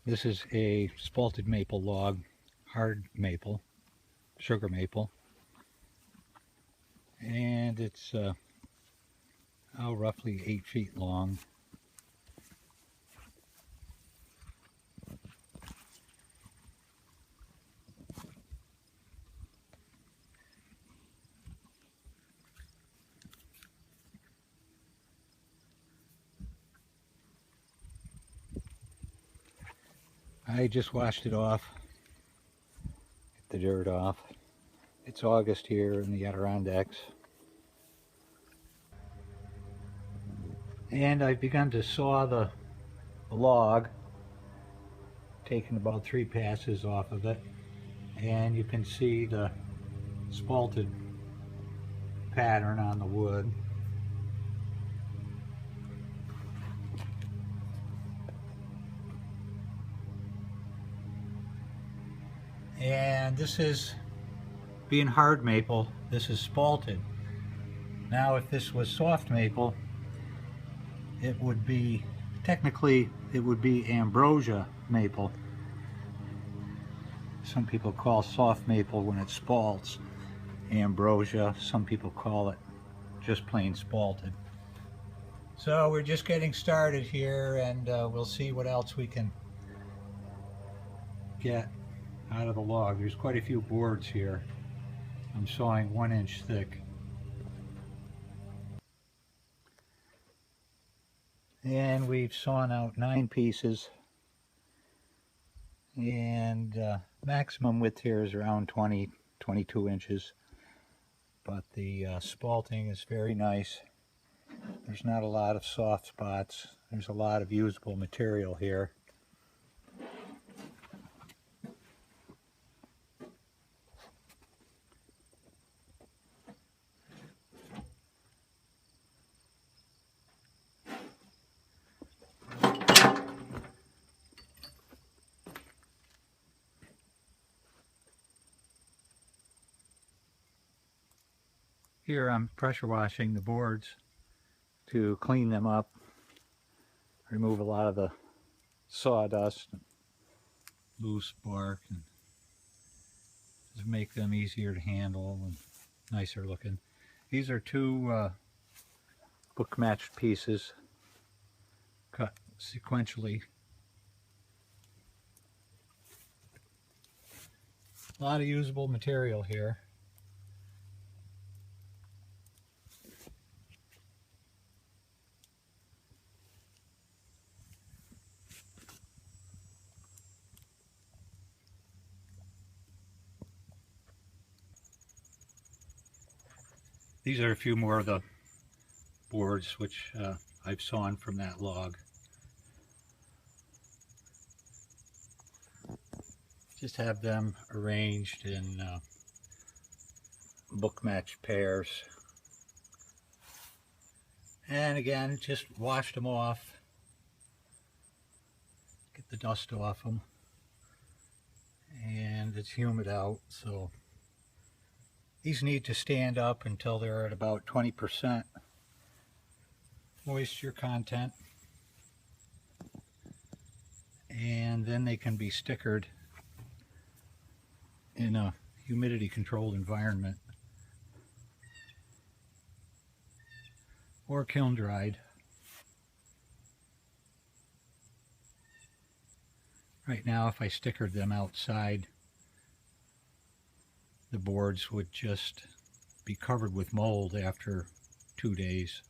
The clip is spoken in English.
This is a spalted maple log, hard maple, sugar maple, and it's roughly 8 feet long. I just washed it off, get the dirt off. It's August here in the Adirondacks. And I've begun to saw the log, taking about 3 passes off of it. And you can see the spalted pattern on the wood. And this is, being hard maple, this is spalted. Now if this was soft maple, it would be, technically it would be ambrosia maple. Some people call soft maple when it spalts ambrosia. Some people call it just plain spalted. So we're just getting started here, and we'll see what else we can get out of the log. There's quite a few boards here. I'm sawing 1 inch thick. And we've sawn out 9 pieces, and maximum width here is around 22 inches, but the spalting is very nice. There's not a lot of soft spots. There's a lot of usable material here. Here I'm pressure washing the boards to clean them up, remove a lot of the sawdust and loose bark, and just make them easier to handle and nicer looking. These are 2 book matched pieces cut sequentially. A lot of usable material here. These are a few more of the boards which I've sawn from that log. Just have them arranged in book match pairs. And again, just washed them off. Get the dust off them. And it's humid out, so these need to stand up until they're at about 20% moisture content, and then they can be stickered in a humidity controlled environment or kiln dried. Right now, if I stickered them outside, the boards would just be covered with mold after 2 days.